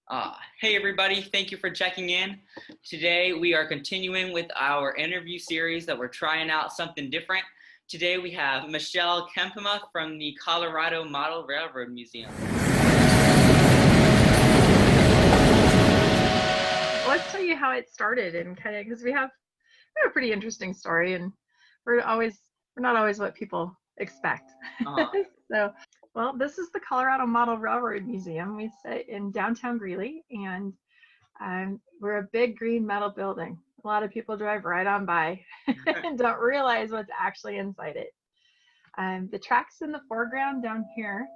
Hey everybody, thank you for checking in. Today we are continuing with our interview series that we're trying out something different. Today we have Michelle Kempema from the Colorado Model Railroad Museum. Let's tell you how it started, and kind of because we have a pretty interesting story, and we're not always what people expect. So, well, this is the Colorado Model Railroad Museum. We sit in downtown Greeley, and we're a big green metal building. A lot of people drive right on by and don't realize what's actually inside it. The tracks in the foreground down here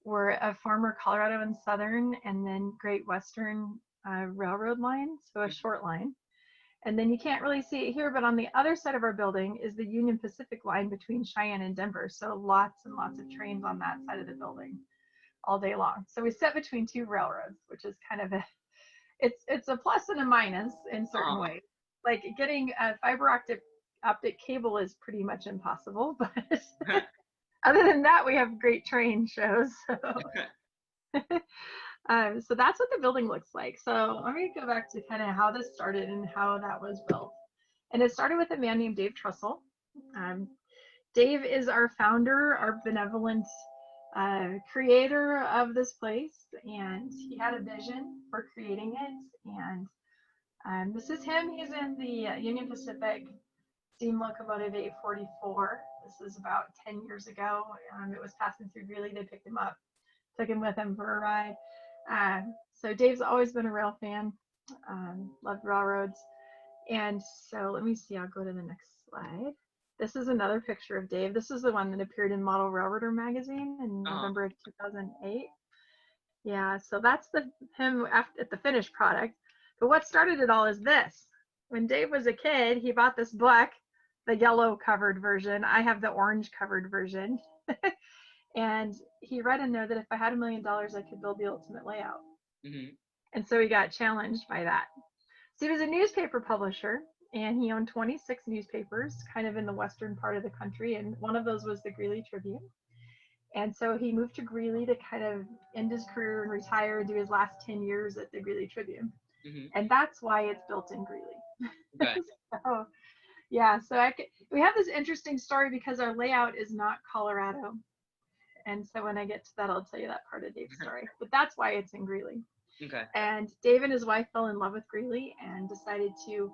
were a former Colorado and Southern and then Great Western Railroad line, so a short line. And then you can't really see it here, but on the other side of our building is the Union Pacific line between Cheyenne and Denver. So lots and lots of trains on that side of the building all day long. So we sit between two railroads, which is kind of it's a plus and a minus in certain ways. Like getting a fiber optic cable is pretty much impossible, but other than that, we have great train shows. So that's what the building looks like. So let me go back to kind of how this started and how that was built. And it started with a man named Dave Trussell. Dave is our founder, our benevolent creator of this place, and he had a vision for creating it. And this is him. He's in the Union Pacific steam locomotive 844. This is about 10 years ago. It was passing through Greeley. They picked him up, took him with him for a ride. So Dave's always been a rail fan, loved railroads. And so let me see, I'll go to the next slide. This is another picture of Dave. This is the one that appeared in Model Railroader magazine in November of 2008. Yeah, so that's him at the finished product. But what started it all is this. When Dave was a kid, he bought this book, the yellow covered version. I have the orange covered version. And he read in there that if I had $1 million, I could build the ultimate layout. Mm-hmm. And so he got challenged by that. So he was a newspaper publisher, and he owned 26 newspapers kind of in the western part of the country. And one of those was the Greeley Tribune. And so he moved to Greeley to kind of end his career and retire and do his last 10 years at the Greeley Tribune. Mm-hmm. And that's why it's built in Greeley. Okay. So, yeah, so we have this interesting story because our layout is not Colorado. And so when I get to that, I'll tell you that part of Dave's story. But that's why it's in Greeley. Okay. And Dave and his wife fell in love with Greeley and decided to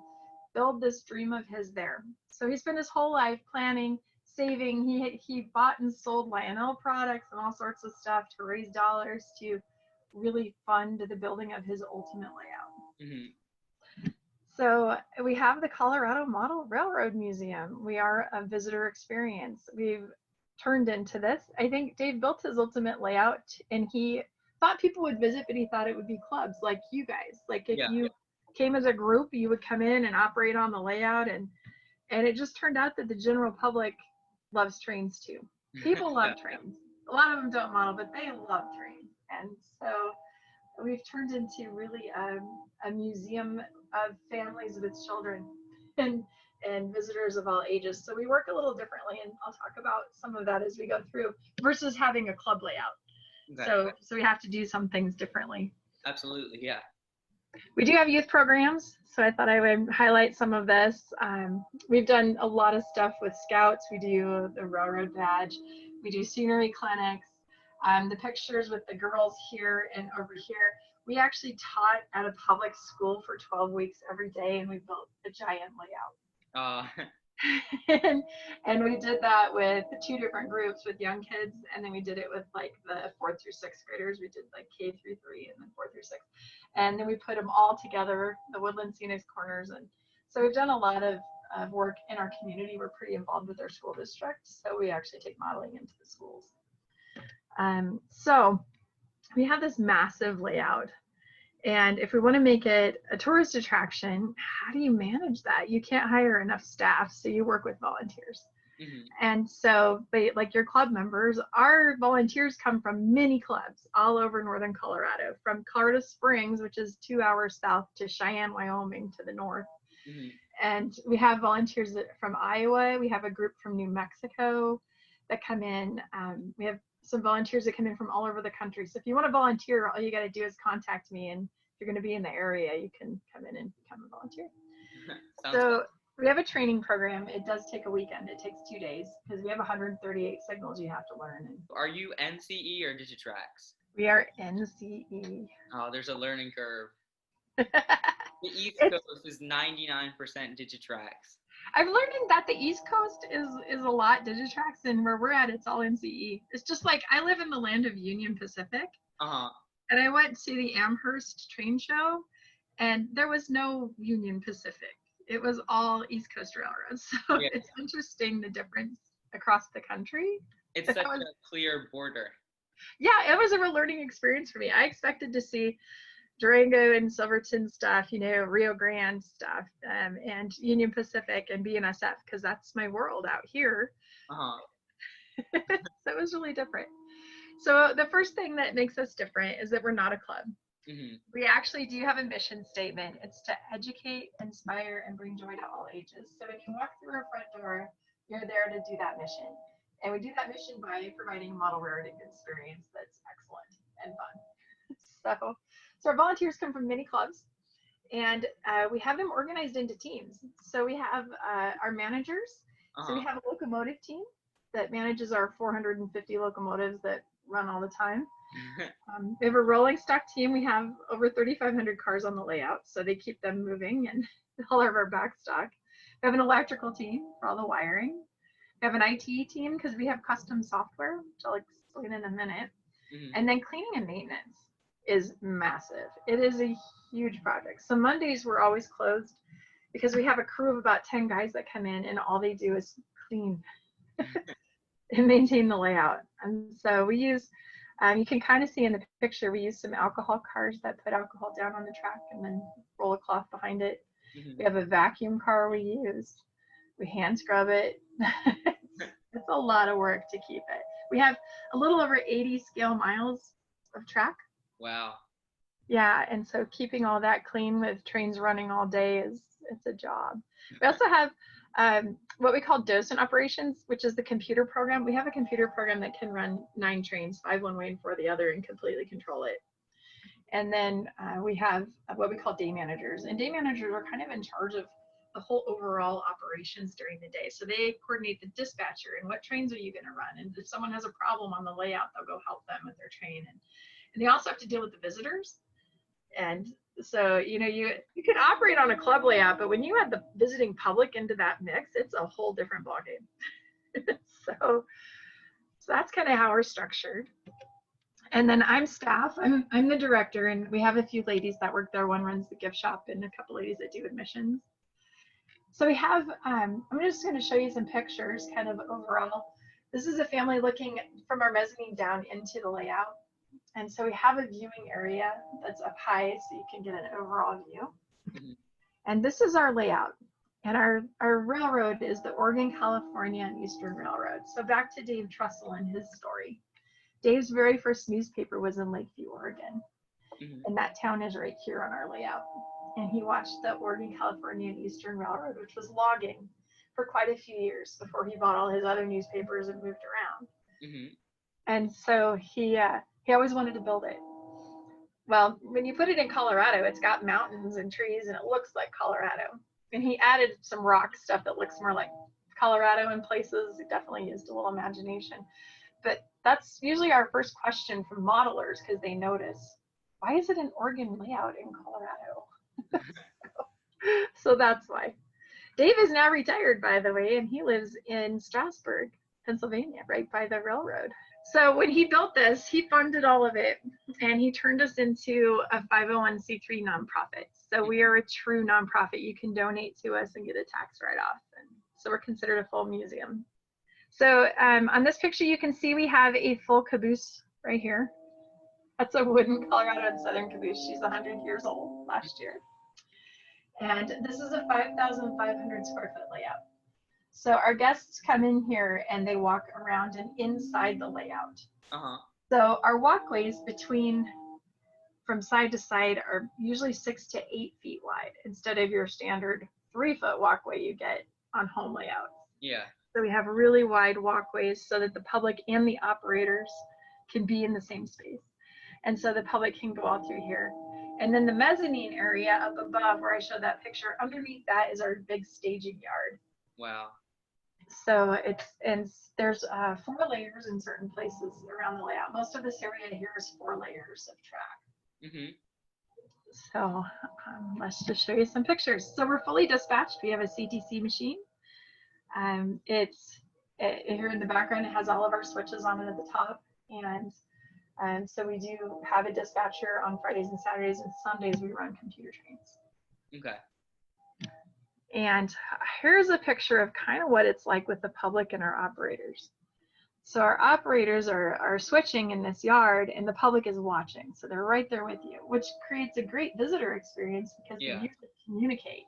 build this dream of his there. So he spent his whole life planning, saving. He bought and sold Lionel products and all sorts of stuff to raise dollars to really fund the building of his ultimate layout. Mm-hmm. So we have the Colorado Model Railroad Museum. We are a visitor experience. We've turned into this. I think Dave built his ultimate layout and he thought people would visit, but he thought it would be clubs like you guys. Like if you came as a group, you would come in and operate on the layout, and it just turned out that the general public loves trains too. People love trains. A lot of them don't model, but they love trains. And so we've turned into really a museum of families with children and visitors of all ages. So we work a little differently, and I'll talk about some of that as we go through versus having a club layout. Okay. So we have to do some things differently. Absolutely, yeah. We do have youth programs, so I thought I would highlight some of this. We've done a lot of stuff with Scouts. We do the Railroad Badge. We do scenery clinics. The pictures with the girls here and over here. We actually taught at a public school for 12 weeks every day, and we built a giant layout. And we did that with 2 different groups with young kids, and then we did it with like the 4th through 6th graders. We did like K through 3 and then 4th through 6th, and then we put them all together, the Woodland Scenic Corners. And so we've done a lot of work in our community. We're pretty involved with our school district, so we actually take modeling into the schools. So we have this massive layout. And if we want to make it a tourist attraction, how do you manage that? You can't hire enough staff, so you work with volunteers. Mm-hmm. And so like your club members, our volunteers come from many clubs all over northern Colorado, from Colorado Springs, which is 2 hours south, to Cheyenne, Wyoming to the north. Mm-hmm. And we have volunteers from Iowa. We have a group from New Mexico that come in. We have some volunteers that come in from all over the country. So if you want to volunteer, all you got to do is contact me, and if you're going to be in the area, you can come in and become a volunteer. Sounds So fun. we have a training program. It does take a weekend. It takes 2 days because we have 138 signals you have to learn. And Are you NCE or Digitrax? we are NCE. Oh, there's a learning curve. It's, The East Coast is 99% Digitrax. I've learned that the East Coast is a lot Digitrax, and where we're at, it's all NCE. It's just like I live in the land of Union Pacific, Uh-huh. and I went to the Amherst train show, and there was no Union Pacific. It was all East Coast railroads. So Yeah. it's interesting the difference across the country. It's such a clear border. Yeah, it was a real learning experience for me. I expected to see Durango and Silverton stuff, you know, Rio Grande stuff, and Union Pacific and BNSF, because that's my world out here. Uh-huh. So it was really different. So the first thing that makes us different is that we're not a club. Mm-hmm. We actually do have a mission statement. It's to educate, inspire, and bring joy to all ages. So when you walk through our front door, you're there to do that mission. And we do that mission by providing a model railroading experience that's excellent and fun. So our volunteers come from many clubs, and we have them organized into teams. So we have our managers. So we have a locomotive team that manages our 450 locomotives that run all the time. We have a rolling stock team. We have over 3,500 cars on the layout, so they keep them moving and all of our back stock. We have an electrical team for all the wiring. We have an IT team because we have custom software, which I'll explain in a minute. Mm-hmm. And then cleaning and maintenance is massive. It is a huge project. So Mondays we're always closed because we have a crew of about 10 guys that come in, and all they do is clean and maintain the layout. And so we use, you can kind of see in the picture, we use some alcohol cars that put alcohol down on the track and then roll a cloth behind it. Mm-hmm. We have a vacuum car we use. We hand scrub it. It's a lot of work to keep it. We have a little over 80 scale miles of track. Wow. Yeah, and so keeping all that clean with trains running all day it's a job. We also have what we call docent operations, which is the computer program. We have a computer program that can run 9 trains, 5 one way and 4 the other, and completely control it. And then we have what we call day managers, and day managers are kind of in charge of the whole overall operations during the day. So they coordinate the dispatcher and what trains are you going to run, and if someone has a problem on the layout, they'll go help them with their train. And they also have to deal with the visitors. And so, you know, you can operate on a club layout, but when you add the visiting public into that mix, it's a whole different ballgame. so that's kind of how we're structured. And then I'm staff. I'm the director, and we have a few ladies that work there. One runs the gift shop, and a couple ladies that do admissions. So we have, I'm just going to show you some pictures kind of overall. This is a family looking from our mezzanine down into the layout. And so we have a viewing area that's up high so you can get an overall view. Mm-hmm. And this is our layout. And our railroad is the Oregon, California, and Eastern Railroad. So back to Dave Trussell and his story. Dave's very first newspaper was in Lakeview, Oregon. Mm-hmm. And that town is right here on our layout. And he watched the Oregon, California, and Eastern Railroad, which was logging, for quite a few years before he bought all his other newspapers and moved around. Mm-hmm. And so he always wanted to build it. Well, when you put it in Colorado, it's got mountains and trees, and it looks like Colorado. And he added some rock stuff that looks more like Colorado in places. He definitely used a little imagination. But that's usually our first question from modelers, because they notice, why is it an Oregon layout in Colorado? So that's why. Dave is now retired, by the way, and he lives in Strasburg, Pennsylvania, right by the railroad. So when he built this, he funded all of it, and he turned us into a 501c3 nonprofit. So we are a true nonprofit. You can donate to us and get a tax write-off. And so we're considered a full museum. So on this picture, you can see we have a full caboose right here. That's a wooden Colorado and Southern caboose. She's 100 years old last year. And this is a 5,500 square foot layout. So our guests come in here and they walk around and inside the layout. Uh-huh. So our walkways from side to side are usually 6 to 8 feet wide instead of your standard 3-foot walkway you get on home layouts. Yeah. So we have really wide walkways so that the public and the operators can be in the same space. And so the public can go all through here. And then the mezzanine area up above where I showed that picture, underneath that is our big staging yard. Wow. So there's 4 layers in certain places around the layout. Most of this area here is 4 layers of track. Mm-hmm. So let's just show you some pictures. So we're fully dispatched. We have a CTC machine. Here in the background, it has all of our switches on it at the top. And so we do have a dispatcher on Fridays and Saturdays, and Sundays we run computer trains. Okay. And here's a picture of kind of what it's like with the public and our operators. So our operators are switching in this yard, and the public is watching. So they're right there with you, which creates a great visitor experience because they usually communicate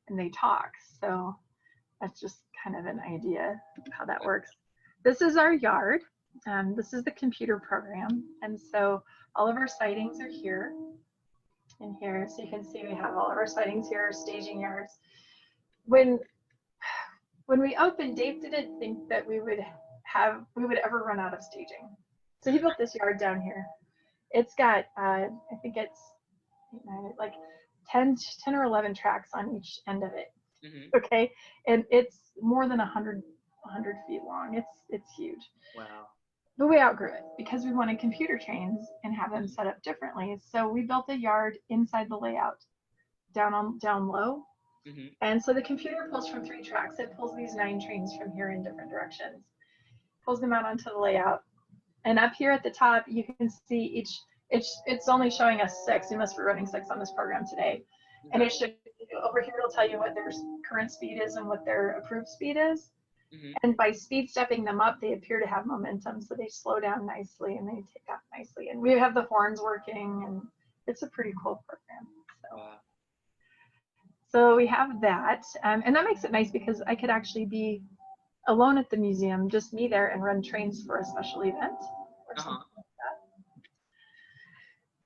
and they talk. So that's just kind of an idea of how that works. This is our yard. This is the computer program. And so all of our sightings are here and here. So you can see we have all of our sightings here, staging yards. When we opened, Dave didn't think that we would ever run out of staging. So he built this yard down here. It's got, I think it's like 10 or 11 tracks on each end of it. Mm-hmm. Okay. And it's more than 100 feet long. It's huge. Wow. But we outgrew it because we wanted computer trains and have them set up differently. So we built a yard inside the layout down low. Mm-hmm. And so the computer pulls from 3 tracks. It pulls these 9 trains from here in different directions, pulls them out onto the layout. And up here at the top, you can see it's only showing us 6. We must be running 6 on this program today. Mm-hmm. And it should, over here, it'll tell you what their current speed is and what their approved speed is. Mm-hmm. And by speed stepping them up, they appear to have momentum. So they slow down nicely and they take off nicely. And we have the horns working, and it's a pretty cool program. So, wow. So we have that. And that makes it nice because I could actually be alone at the museum, just me there, and run trains for a special event or something like that.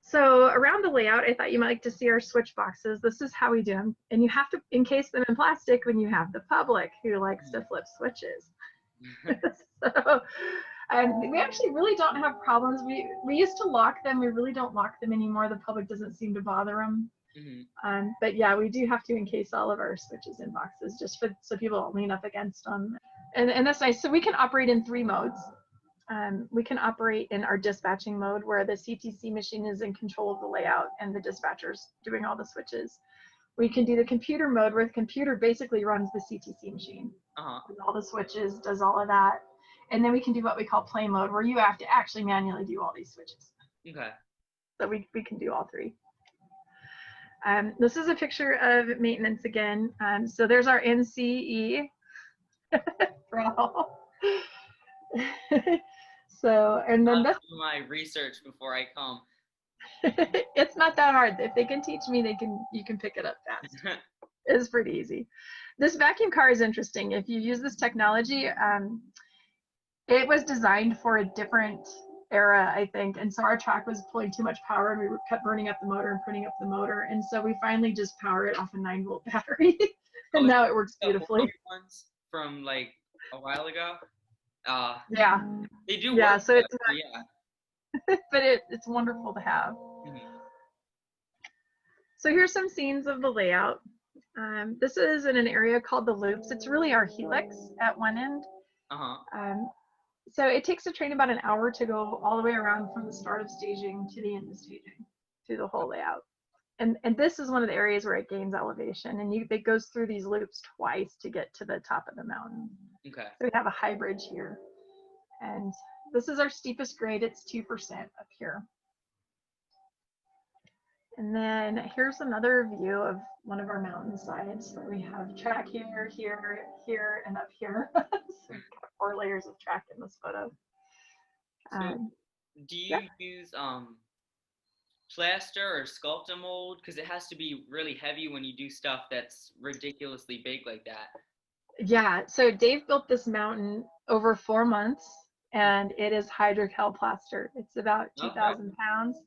So around the layout, I thought you might like to see our switch boxes. This is how we do them. And you have to encase them in plastic when you have the public who likes to flip switches. So we actually really don't have problems. We used to lock them. We really don't lock them anymore. The public doesn't seem to bother them. Mm-hmm. But yeah, we do have to encase all of our switches in boxes just so people don't lean up against them. And that's nice. So we can operate in 3 modes. We can operate in our dispatching mode where the CTC machine is in control of the layout and the dispatcher's doing all the switches. We can do the computer mode where the computer basically runs the CTC machine. Does all the switches, does all of that. And then we can do what we call play mode where you have to actually manually do all these switches. Okay. So we can do all 3. This is a picture of maintenance again. So there's our NCE throttle. So, and then I'll do my research before I come. It's not that hard. If they can teach me, you can pick it up fast. It's pretty easy. This vacuum car is interesting. If you use this technology, it was designed for a different era, I think. And so our track was pulling too much power, and we kept burning up the motor and putting up the motor. And so we finally just power it off a 9-volt battery. And now it works beautifully. Ones from like a while ago. Yeah. They do work. So it's not, yeah. But it's wonderful to have. Mm-hmm. So here's some scenes of the layout. This is in an area called the Loops. It's really our helix at one end. So it takes the train about an hour to go all the way around from the start of staging to the end of staging, through the whole layout. And this is one of the areas where it gains elevation, and it goes through these loops twice to get to the top of the mountain. Okay. So we have a high bridge here. And this is our steepest grade. It's 2% up here. And then here's another view of one of our mountain sides where we have track here, here, here, and up here. So we've got 4 layers of track in this photo. So do you use plaster or sculptor mold? Because it has to be really heavy when you do stuff that's ridiculously big like that. Yeah, so Dave built this mountain over 4 months, and it is hydrogel plaster. It's about 2,000 pounds,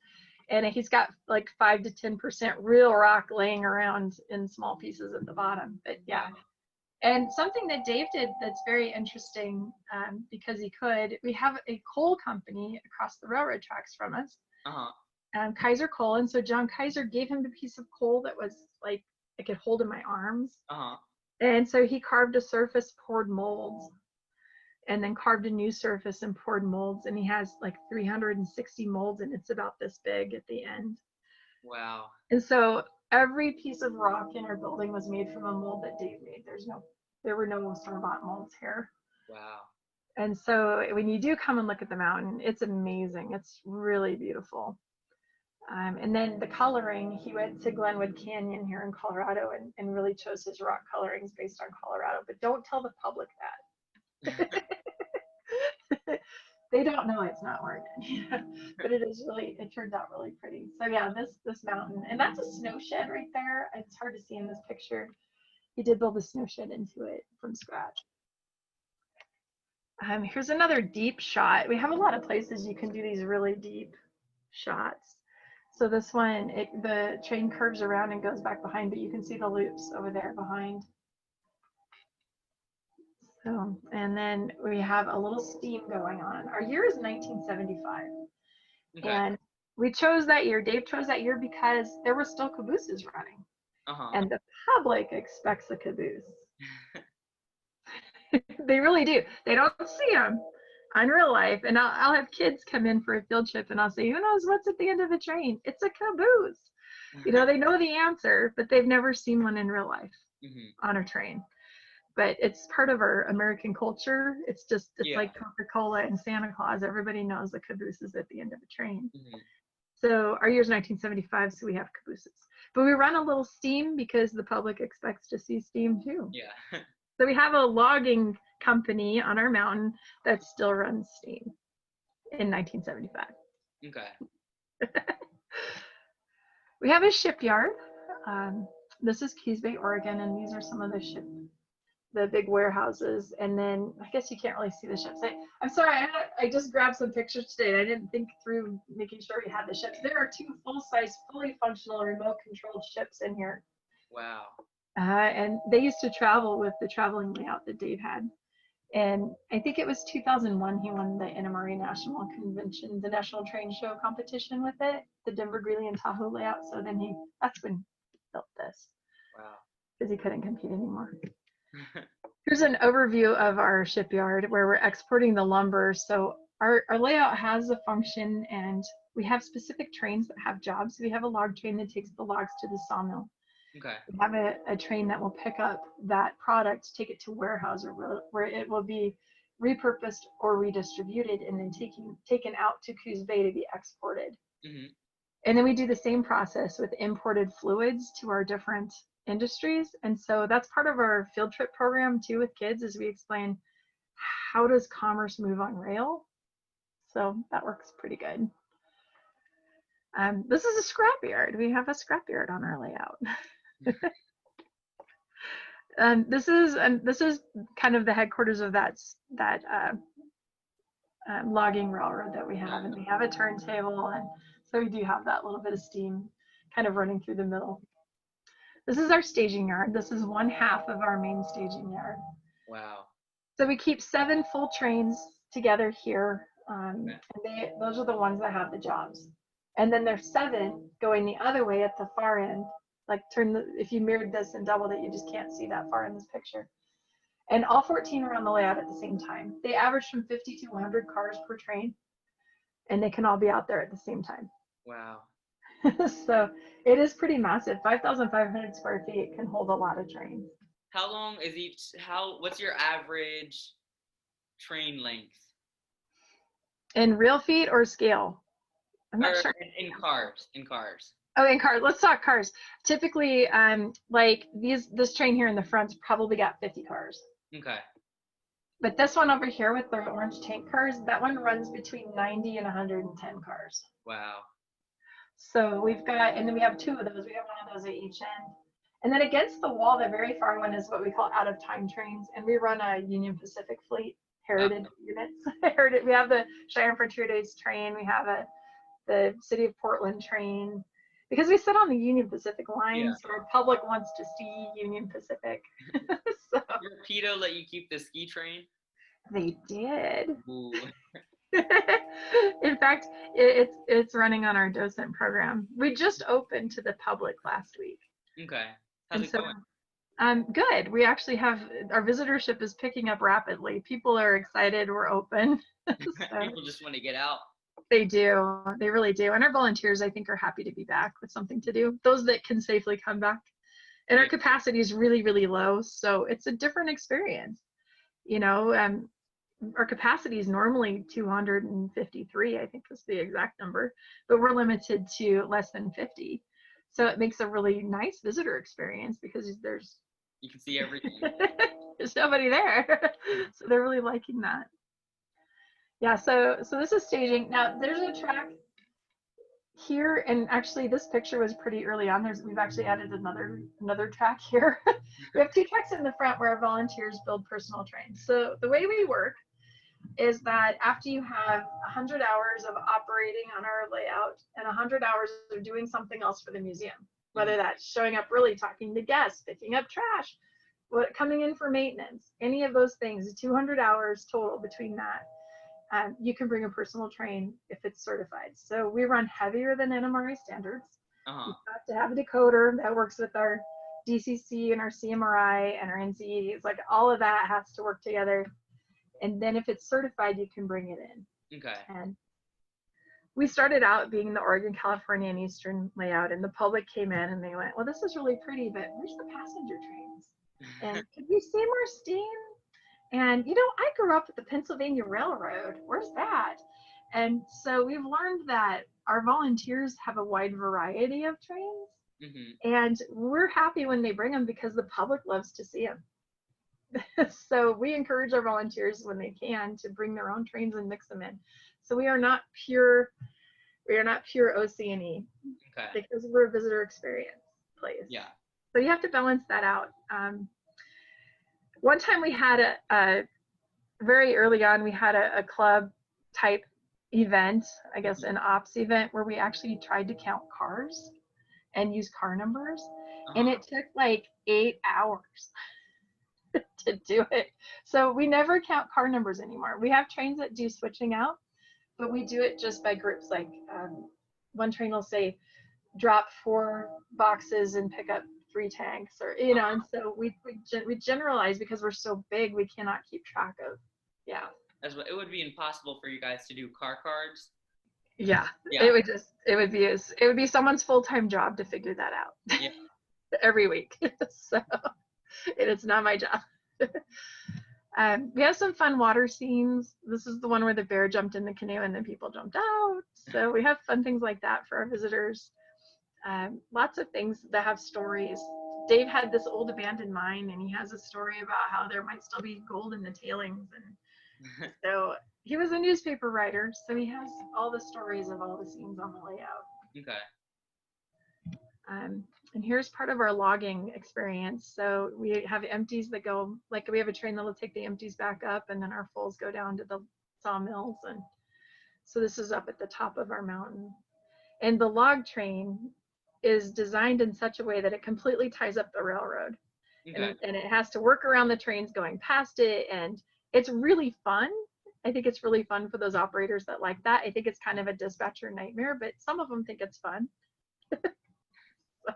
and he's got like 5 to 10% real rock laying around in small pieces at the bottom. But yeah, And something that Dave did that's very interesting, because he could, we have a coal company across the railroad tracks from us, Uh-huh. Kaiser Coal. And so John Kaiser gave him a piece of coal that was like I could hold in my arms. Uh-huh. And so he carved a surface, poured molds, and then carved a new surface and poured molds. And he has like 360 molds, and it's about this big at the end. Wow. And so every piece of rock in our building was made from a mold that Dave made. There were no store-bought molds here. Wow. And so when you do come and look at the mountain, it's amazing. It's really beautiful. And then the coloring, he went to Glenwood Canyon here in Colorado and really chose his rock colorings based on Colorado. But don't tell the public that. They don't know it's not Oregon. But it turned out really pretty. So yeah, this mountain, and that's a snow shed right there. It's hard to see in this picture. He did build a snow shed into it from scratch. Here's another deep shot. We have a lot of places you can do these really deep shots. So this one, the train curves around and goes back behind, but you can see the loops over there behind. So, and then we have a little steam going on. Our year is 1975. Okay. And we chose that year. Dave chose that year because there were still cabooses running. Uh-huh. And the public expects a caboose. They really do. They don't see them on real life. And I'll have kids come in for a field trip and I'll say, who knows what's at the end of a train? It's a caboose. They know the answer, but they've never seen one in real life on a train. But it's part of our American culture. It's like Coca-Cola and Santa Claus. Everybody knows the caboose is at the end of a train. So our year's 1975, so we have cabooses. But we run a little steam because the public expects to see steam too. Yeah. So we have a logging company on our mountain that still runs steam in 1975. Okay. We have a shipyard. This is Keys Bay, Oregon, and these are some of the big warehouses. And then I guess you can't really see the ships. I'm sorry, I just grabbed some pictures today and I didn't think through making sure we had the ships. There are 2 full-size, fully functional remote controlled ships in here. Wow. And they used to travel with the traveling layout that Dave had. And I think it was 2001 he won the NMRA National Convention, the National Train Show competition with it, the Denver, Greeley, and Tahoe layout. So then that's when he built this. Wow. Because he couldn't compete anymore. Here's an overview of our shipyard where we're exporting the lumber. So our layout has a function, and we have specific trains that have jobs. We have a log train that takes the logs to the sawmill. Okay. We have a train that will pick up that product, take it to warehouse where it will be repurposed or redistributed and then taken out to Coos Bay to be exported. And then we do the same process with imported fluids to our different industries. And so that's part of our field trip program too with kids, is we explain how does commerce move on rail. So that works pretty good. This is a scrapyard. We have a scrapyard on our layout. This is kind of the headquarters of that logging railroad that we have, and we have a turntable, and so we do have that little bit of steam kind of running through the middle. This is our staging yard. This is 1/2 of our main staging yard. Wow. So we keep 7 full trains together here, and those are the ones that have the jobs. And then there's 7 going the other way at the far end. Like if you mirrored this and doubled it, you just can't see that far in this picture. And all 14 are on the layout at the same time. They average from 50 to 100 cars per train, and they can all be out there at the same time. Wow. So it is pretty massive. 5,500 square feet can hold a lot of trains. How long is what's your average train length? In real feet or scale? I'm not sure. In cars. Oh, in cars. Let's talk cars. Typically, like this train here in the front's probably got 50 cars. Okay. But this one over here with the orange tank cars, that one runs between 90 and 110 cars. Wow. So and then we have 2 of those. We have one of those at each end. And then against the wall, the very far one is what we call out of time trains. And we run a Union Pacific fleet, heritage units. We have the Cheyenne Frontier Days train. We have the City of Portland train. because we sit on the Union Pacific line, Yeah. so our public wants to see Union Pacific. So Your pedo let you keep the ski train? they did. Ooh. In fact, it's running on our docent program. We just opened to the public last week, Okay. How's and it so going? good. We actually have our visitorship is picking up rapidly. People are excited. We're open. So People just want to get out. they do. They really do. And our volunteers, I think, are happy to be back with something to do. Those that can safely come back. And our Yeah. capacity is really, really low, so it's a different experience. You know, our capacity is normally 253, I think is the exact number, but we're limited to less than 50. So it makes a really nice visitor experience because You can see everything. there's nobody there. So they're really liking that. Yeah, so this is staging. Now there's a track here, and actually this picture was pretty early on. We've actually added another track here. We have 2 tracks in the front where our volunteers build personal trains. So the way we work is that after you have 100 hours of operating on our layout and 100 hours of doing something else for the museum, whether that's showing up early, talking to guests, picking up trash, coming in for maintenance, any of those things, 200 hours total between that, you can bring a personal train if it's certified. So we run heavier than NMRA standards. You have to have a decoder that works with our DCC and our CMRI and our NCEs. Like all of that has to work together. And then if it's certified, you can bring it in. Okay. And we started out being the Oregon, California, and Eastern layout, and the public came in and they went, well, this is really pretty, but where's the passenger trains? And could we see more steam? And, you know, I grew up at the Pennsylvania Railroad. Where's that? And so we've learned that our volunteers have a wide variety of trains. Mm-hmm. And we're happy when they bring them because the public loves to see them. So we encourage our volunteers when they can to bring their own trains and mix them in. So we are not pure OC&E. Okay. Because we're a visitor experience place. Yeah. So you have to balance that out. One time we had very early on, we had a club type event, I guess an ops event, where we actually tried to count cars and use car numbers. And it took like 8 hours to do it. So we never count car numbers anymore. We have trains that do switching out, but we do it just by groups. Like one train will say, drop 4 boxes and pick up 3 tanks, or you know. And so we generalize because we're so big, we cannot keep track of. Yeah, it would be impossible for you guys to do car cards. Yeah. It would be someone's full-time job to figure that out. Yeah. Every week. So it's not my job. We have some fun water scenes. This is the one where the bear jumped in the canoe and then people jumped out. So we have fun things like that for our visitors. Lots of things that have stories. Dave had this old abandoned mine, and he has a story about how there might still be gold in the tailings. And so he was a newspaper writer, so he has all the stories of all the scenes on the layout. Okay. And here's part of our logging experience. So we have empties that go, like we have a train that will take the empties back up, and then our fulls go down to the sawmills. And so this is up at the top of our mountain. And the log train is designed in such a way that it completely ties up the railroad. Okay. And it has to work around the trains going past it. And it's really fun. I think it's really fun for those operators that like that. I think it's kind of a dispatcher nightmare, but some of them think it's fun. So,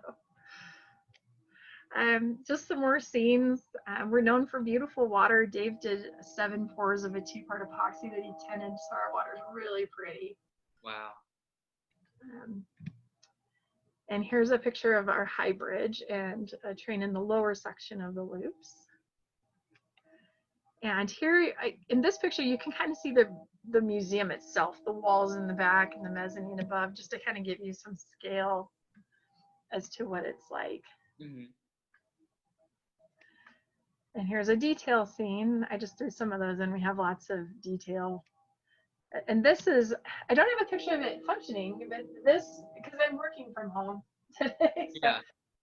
just some more scenes. We're known for beautiful water. Dave did 7 pours of a 2-part epoxy that he tinted, so our water's really pretty. Wow. And here's a picture of our high bridge and a train in the lower section of the loops. And here, in this picture, you can kind of see the museum itself, the walls in the back and the mezzanine above, just to kind of give you some scale as to what it's like. Mm-hmm. And here's a detail scene. I just threw some of those in. We have lots of detail. And this is, I don't have a picture of it functioning, but this, because I'm working from home today. So yeah.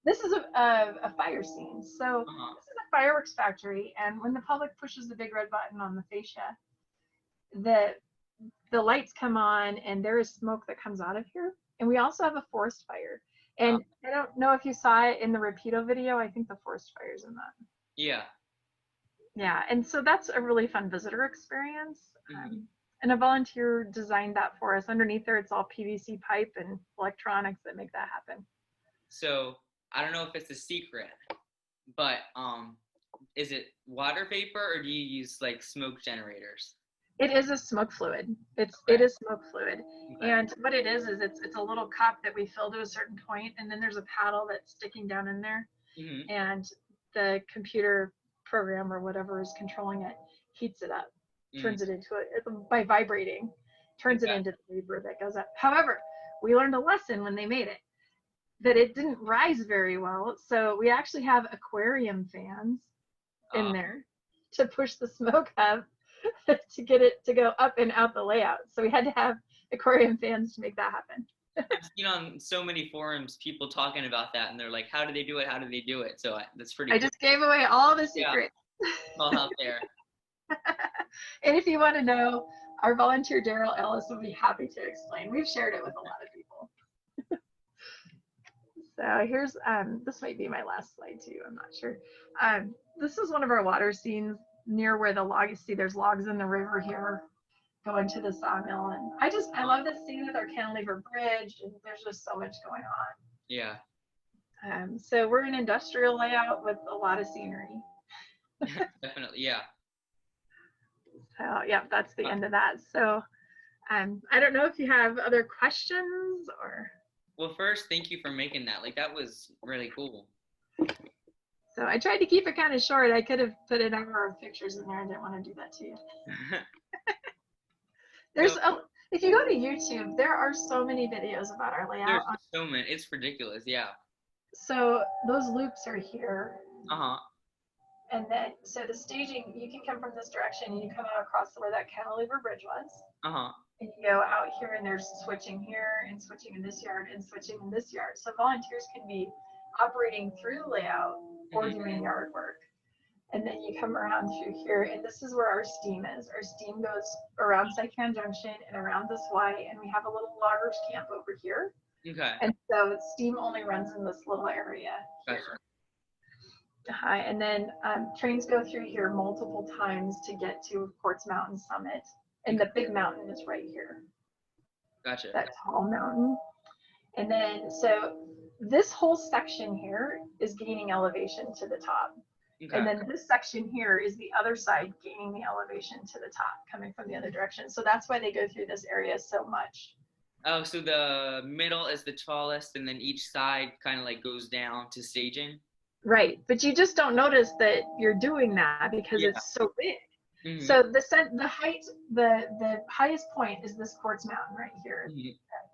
This is a fire scene. So this is a fireworks factory. And when the public pushes the big red button on the fascia, the lights come on and there is smoke that comes out of here. And we also have a forest fire. And I don't know if you saw it in the Rapido video. I think the forest fire's in that. Yeah. Yeah, and so that's a really fun visitor experience. Mm-hmm. And a volunteer designed that for us. Underneath there, it's all PVC pipe and electronics that make that happen. So I don't know if it's a secret, but is it water vapor or do you use like smoke generators? It is a smoke fluid. It is smoke fluid. Okay. And what it is it's a little cup that we fill to a certain point, and then there's a paddle that's sticking down in there. Mm-hmm. And the computer program or whatever is controlling it heats it up, turns it into by vibrating, turns it into the vapor that goes up. However, we learned a lesson when they made it, that it didn't rise very well. So we actually have aquarium fans in there to push the smoke up to get it to go up and out the layout. So we had to have aquarium fans to make that happen. I've seen on so many forums people talking about that, and they're like, "How do they do it? How do they do it?" So that's pretty. I just gave away all the secrets. Yeah, all out there. And if you want to know, our volunteer Daryl Ellis will be happy to explain. We've shared it with a lot of people. So here's this might be my last slide too. I'm not sure. This is one of our water scenes near where the logs. See, there's logs in the river here going to the sawmill, and I love this scene with our cantilever bridge, and there's just so much going on. Yeah. So we're an industrial layout with a lot of scenery. Definitely, yeah. So yeah, that's the end of that. So I don't know if you have other questions or. Well, first, thank you for making that. Like, that was really cool. So I tried to keep it kind of short. I could have put an hour of pictures in there. I didn't want to do that to you. If you go to YouTube, there are so many videos about our layout. There's so many. It's ridiculous, yeah. So those loops are here. Uh-huh. And then, so the staging, you can come from this direction and you come out across where that cantilever bridge was. Uh-huh. And you go out here and there's switching here and switching in this yard and switching in this yard. So volunteers can be operating through the layout or doing yard work. And then you come around through here, and this is where our steam is. Our steam goes around Saipan Junction and around this Y, and we have a little loggers camp over here. Okay. And so steam only runs in this little area here. Gotcha. And then trains go through here multiple times to get to Quartz Mountain Summit. And the big mountain is right here. Gotcha. That tall mountain. And then, so this whole section here is gaining elevation to the top. Okay. And then this section here is the other side gaining the elevation to the top, coming from the other direction. So that's why they go through this area so much. Oh, so the middle is the tallest, and then each side kind of like goes down to staging? Right, but you just don't notice that you're doing that because it's so big. Mm-hmm. So the highest point is this Quartz Mountain right here,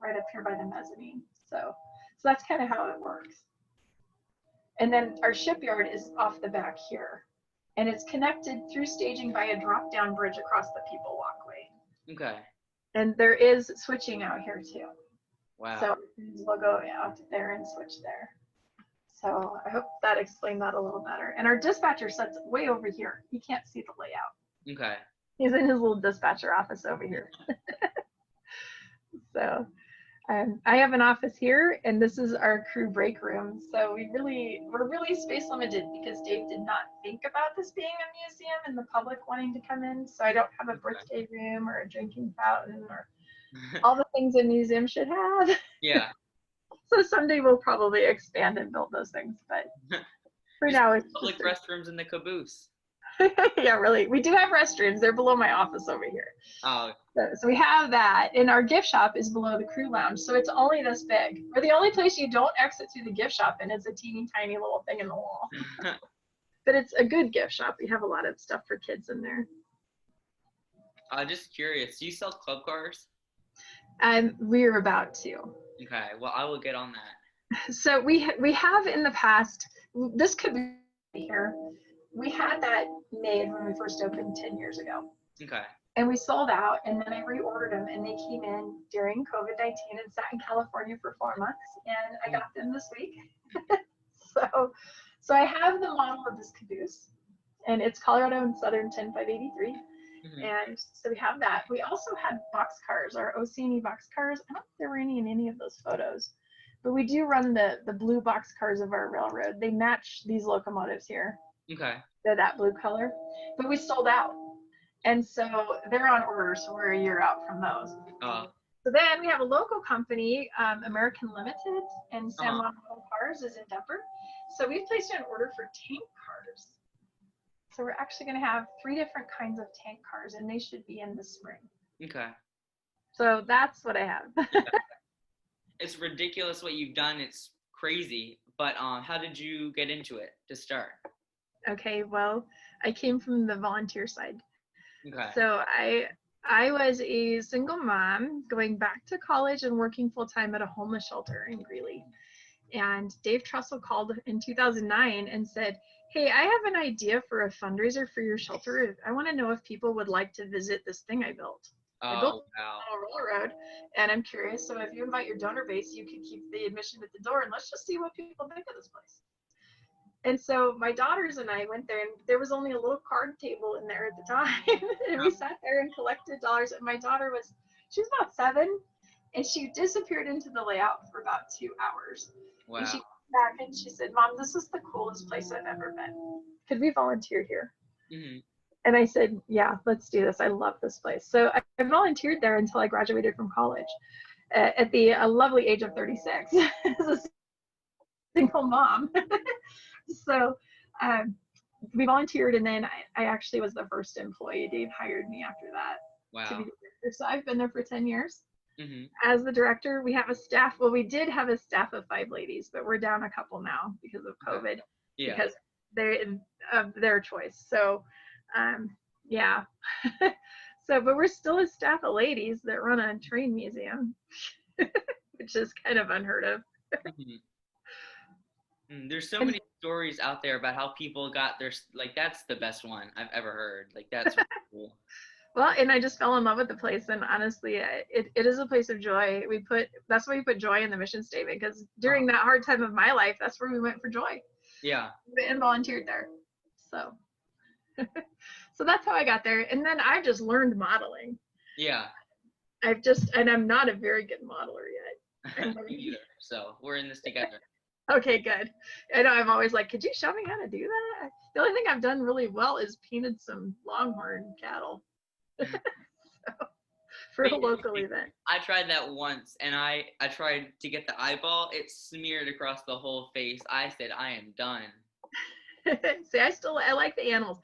right up here by the mezzanine. So that's kind of how it works. And then our shipyard is off the back here, and it's connected through staging by a drop-down bridge across the people walkway. Okay. And there is switching out here too. Wow. So we'll go out there and switch there. So I hope that explained that a little better. And our dispatcher sits way over here. He can't see the layout. Okay. He's in his little dispatcher office over here. So I have an office here, and this is our crew break room. So we're really space limited because Dave did not think about this being a museum and the public wanting to come in. So I don't have a birthday room or a drinking fountain or all the things a museum should have. Yeah. So someday we'll probably expand and build those things, but for now it's public restrooms in the caboose. Yeah, really. We do have restrooms. They're below my office over here. Oh. So we have that, and our gift shop is below the crew lounge, so it's only this big. We're the only place you don't exit through the gift shop, and it's a teeny tiny little thing in the wall. But it's a good gift shop. We have a lot of stuff for kids in there. Just curious, do you sell club cars? We're about to. Okay, well, I will get on that. So we have in the past, this could be here, we had that made when we first opened 10 years ago. Okay. And we sold out, and then I reordered them, and they came in during COVID-19 and sat in California for 4 months, and I got them this week. So I have the model of this caboose, and it's Colorado and Southern 10583. And so we have that. We also had box cars, our Oceani box cars. I don't know if there were any in any of those photos, But we do run the blue box cars of our railroad. They match these locomotives here. Okay. They're that blue color. But we sold out. And so they're on order, so we're a year out from those. Uh, So then we have a local company, American Limited, and San Juan Auto Cars is in Denver. So we've placed an order for tank cars. So we're actually going to have 3 different kinds of tank cars, and they should be in the spring. okay. So that's what I have. It's ridiculous what you've done. It's crazy. But how did you get into it to start? Okay, well, I came from the volunteer side. Okay. So I was a single mom going back to college and working full time at a homeless shelter in Greeley. And Dave Trussell called in 2009 and said, "Hey, I have an idea for a fundraiser for your shelter. I want to know if people would like to visit this thing I built. I built Wow. a railroad, and I'm curious. So if you invite your donor base, you can keep the admission at the door, and let's just see what people think of this place." And so my daughters and I went there, and there was only a little card table in there at the time. And we sat there and collected dollars. And my daughter she was about 7, and she disappeared into the layout for about 2 hours. Wow. And she came back and she said, "Mom, this is the coolest place I've ever been. Could we volunteer here?" Mm-hmm. And I said, "Yeah, let's do this. I love this place." So I volunteered there until I graduated from college at the lovely age of 36 as a single mom. So we volunteered, and then I actually was the first employee. Dave hired me after that to be the director. So I've been there for 10 years. Mm-hmm. As the director. We have a staff. Well, we did have a staff of 5 ladies, but we're down a couple now because of COVID. Yeah. Because of their choice. So, yeah. So, but we're still a staff of ladies that run a train museum, which is kind of unheard of. Mm-hmm. There's so many stories out there about how people got their, like, that's the best one I've ever heard. Like, that's really cool. Well, and I just fell in love with the place, and honestly, it is a place of joy. That's why we put joy in the mission statement, because during that hard time of my life, that's where we went for joy. Yeah. And volunteered there. So, so that's how I got there. And then I've just learned modeling. Yeah. And I'm not a very good modeler yet. Me either. So we're in this together. Okay, good. I know I'm always like, could you show me how to do that? The only thing I've done really well is painted some longhorn cattle. So, for a local event. I tried that once, and I tried to get the eyeball. It smeared across the whole face. I said, I am done. See, I like the animals.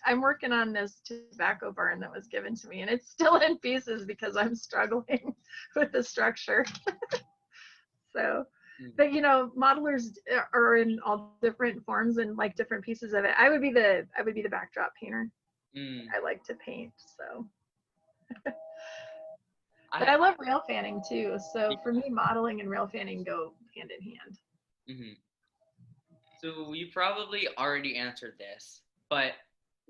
I'm working on this tobacco barn that was given to me, and it's still in pieces because I'm struggling with the structure. So, but modelers are in all different forms and like different pieces of it. I would be the backdrop painter. I like to paint, so. But I love rail fanning too. So for me, modeling and rail fanning go hand in hand. Mm-hmm. So you probably already answered this, but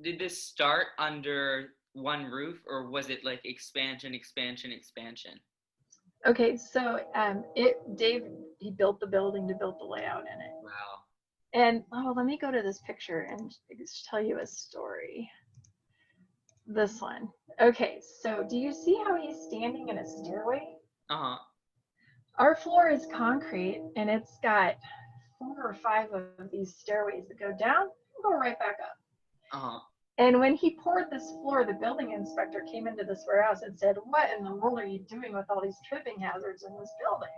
did this start under one roof, or was it like expansion? Okay, so Dave, he built the building to build the layout in it. Wow. And let me go to this picture and just tell you a story. This one. Okay, so do you see how he's standing in a stairway? Uh-huh. Our floor is concrete, and it's got 4 or 5 of these stairways that go down and go right back up. Uh-huh. And when he poured this floor, the building inspector came into this warehouse and said, "What in the world are you doing with all these tripping hazards in this building?"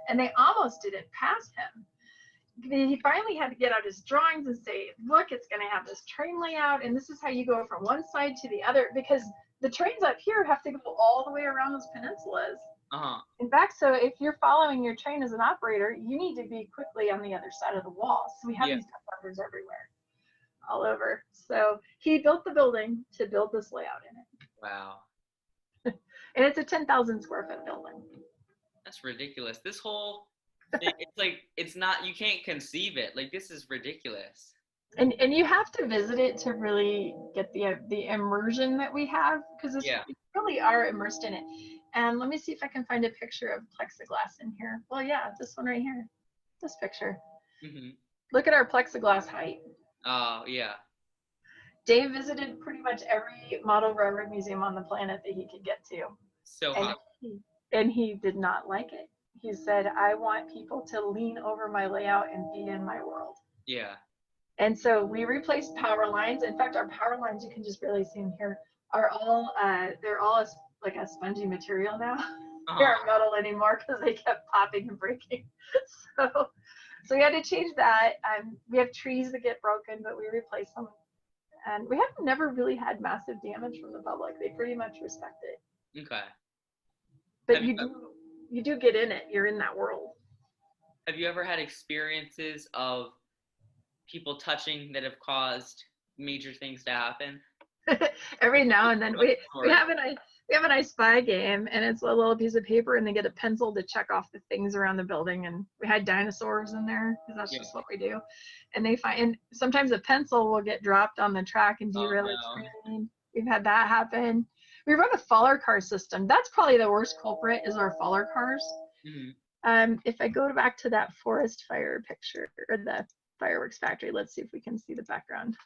And they almost didn't pass him. He finally had to get out his drawings and say, "Look, it's going to have this train layout, and this is how you go from one side to the other," because the trains up here have to go all the way around those peninsulas. Uh-huh. In fact, so if you're following your train as an operator, you need to be quickly on the other side of the wall. So we have these buffers everywhere, all over. So he built the building to build this layout in it. Wow. And it's a 10,000 square foot building. That's ridiculous. This whole thing, it's like, it's not, you can't conceive it. Like, this is ridiculous. And you have to visit it to really get the immersion that we have, because you really are immersed in it. And let me see if I can find a picture of plexiglass in here. Well, yeah, this one right here. This picture. Mm-hmm. Look at our plexiglass height. Oh, yeah. Dave visited pretty much every model railroad museum on the planet that he could get to. So hot. And he did not like it. he said, I want people to lean over my layout and be in my world. Yeah. And so we replaced power lines. In fact, our power lines, you can just barely see them here, are all, they're all like a spongy material now. They aren't metal anymore because they kept popping and breaking. So we had to change that. We have trees that get broken, but we replace them. And we have never really had massive damage from the public. They pretty much respect it. Okay. But you do get in it. You're in that world. Have you ever had experiences of people touching that have caused major things to happen? Every now and then we have an I Spy game, and it's a little piece of paper, and they get a pencil to check off the things around the building. And we had dinosaurs in there because that's just what we do. And and sometimes a pencil will get dropped on the track and derail a train. We've had that happen. We run a faller car system. That's probably the worst culprit is our faller cars. Mm-hmm. If I go back to that forest fire picture or the fireworks factory, let's see if we can see the background.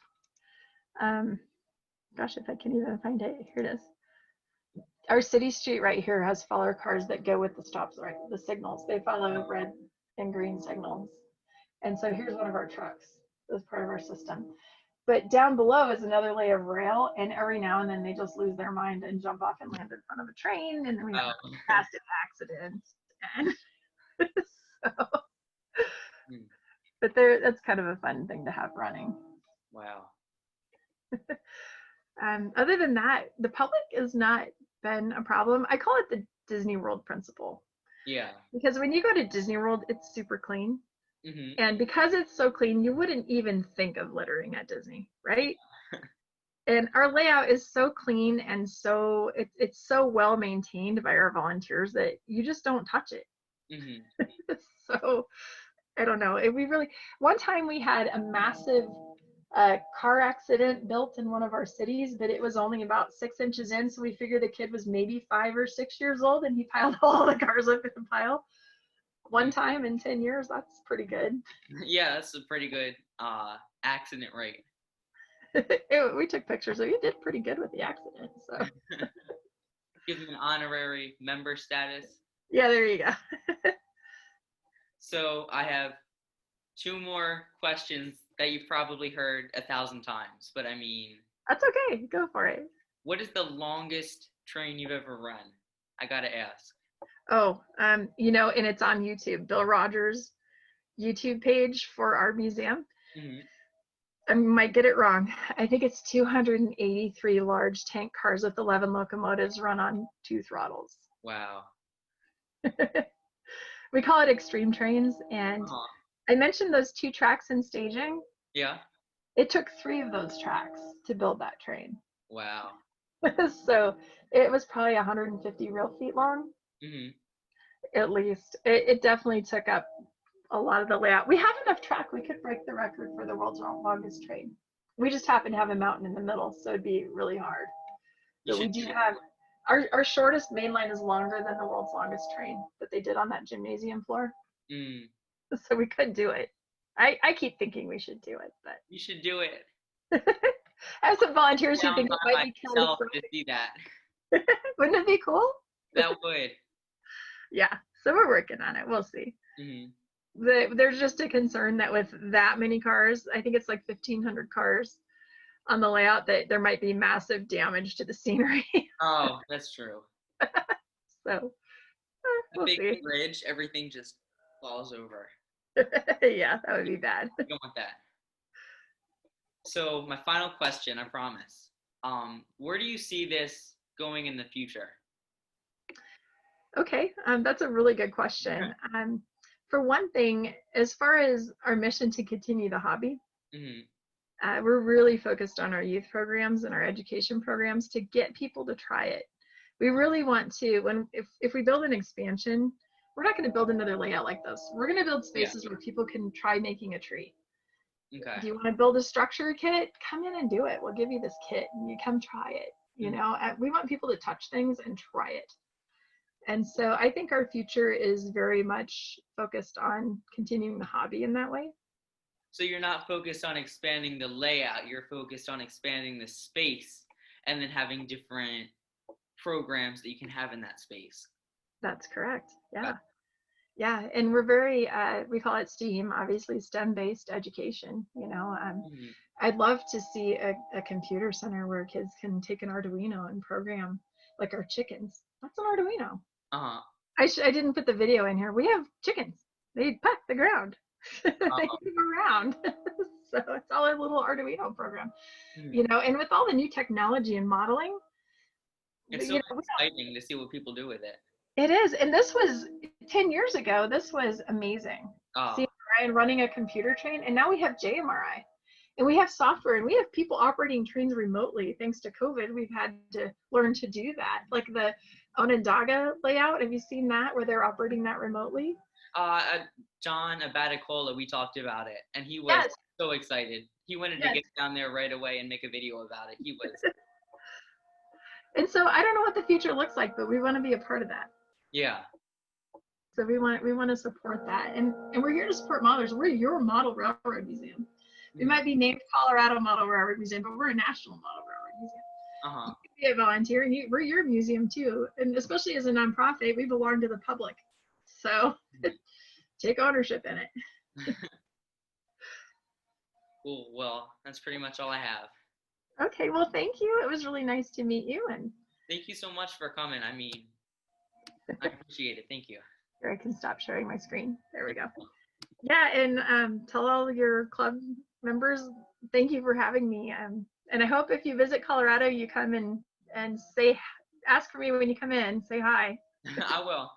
Gosh, if I can even find it, here it is. Our city street right here has faller cars that go with the stops, right? The signals. They follow red and green signals. And so here's one of our trucks. That's part of our system. But down below is another layer of rail, and every now and then they just lose their mind and jump off and land in front of a train, and then we have massive accidents. And so, but that's kind of a fun thing to have running. Wow. Other than that, the public has not been a problem. I call it the Disney World principle. Yeah. Because when you go to Disney World, it's super clean. Mm-hmm. And because it's so clean, you wouldn't even think of littering at Disney, right? And our layout is so clean and so it's so well maintained by our volunteers that you just don't touch it. Mm-hmm. So I don't know. One time we had a massive car accident built in one of our cities, but it was only about 6 inches in. So we figured the kid was maybe 5 or 6 years old, and he piled all the cars up in a pile. One time in 10 years, that's pretty good. Yeah, that's a pretty good accident rate. We took pictures, so you did pretty good with the accident. So give him an honorary member status. Yeah, there you go. So I have 2 more questions that you've probably heard 1,000 times, but I mean, that's okay. Go for it. What is the longest train you've ever run? I gotta ask. Oh, and it's on YouTube. Bill Rogers' YouTube page for our museum. Mm-hmm. I might get it wrong. I think it's 283 large tank cars with 11 locomotives run on 2 throttles. Wow. We call it extreme trains, and I mentioned those 2 tracks in staging. Yeah. It took 3 of those tracks to build that train. Wow. So it was probably 150 real feet long. Mm-hmm. At least. It definitely took up a lot of the layout. We have enough track. We could break the record for the world's longest train. We just happen to have a mountain in the middle, so it'd be really hard. But we do have our shortest main line is longer than the world's longest train that they did on that gymnasium floor. Mm. So we could do it. I keep thinking we should do it, but you should do it. I have some volunteers who think it might be kind of to see that. Wouldn't it be cool? That would. Yeah, so we're working on it. We'll see. Mm-hmm. There's just a concern that with that many cars, I think it's like 1,500 cars on the layout, that there might be massive damage to the scenery. Oh, that's true. So we'll big see. Bridge, everything just falls over. Yeah, that would be bad. You don't want that. So my final question, I promise. Where do you see this going in the future? Okay, that's a really good question. For one thing, as far as our mission to continue the hobby, mm-hmm. We're really focused on our youth programs and our education programs to get people to try it. We really want to, if we build an expansion, we're not going to build another layout like this. We're going to build spaces where people can try making a tree. Okay. Do you want to build a structure kit? Come in and do it. We'll give you this kit and you come try it. You know, we want people to touch things and try it. And so I think our future is very much focused on continuing the hobby in that way. So you're not focused on expanding the layout, you're focused on expanding the space and then having different programs that you can have in that space. That's correct. Yeah. Yeah, and we're very, we call it STEAM, obviously STEM-based education. Mhm. I'd love to see a computer center where kids can take an Arduino and program like our chickens. That's an Arduino. Uh-huh. I didn't put the video in here. We have chickens. They peck the ground. They Uh-huh. move around. So it's all a little Arduino program, Mhm. and with all the new technology and modeling, It's so exciting to see what people do with it. it is. And this was 10 years ago. This was amazing. Oh, CMRI and running a computer train. And now we have JMRI and we have software and we have people operating trains remotely. Thanks to COVID, we've had to learn to do that. Like the Onondaga layout. Have you seen that where they're operating that remotely? John Abaticola, we talked about it, and he was Yes. so excited. He wanted to Yes. get down there right away and make a video about it. He was, And so I don't know what the future looks like, but we want to be a part of that. yeah. So we want to support that. And we're here to support modelers. We're your model railroad museum. We Mhm. might be named Colorado Model Railroad Museum, but we're a national model railroad museum. Uh-huh. You can be a volunteer, and we're your museum too. And especially as a nonprofit, we belong to the public. So take ownership in it. Cool. Well, that's pretty much all I have. Okay, well, thank you. It was really nice to meet you. And Thank you so much for coming. I mean, I appreciate it. Thank you. here, I can stop sharing my screen. There we go. Yeah, and tell all your club members thank you for having me. And I hope if you visit Colorado, you come and ask for me when you come in. Say hi. I will.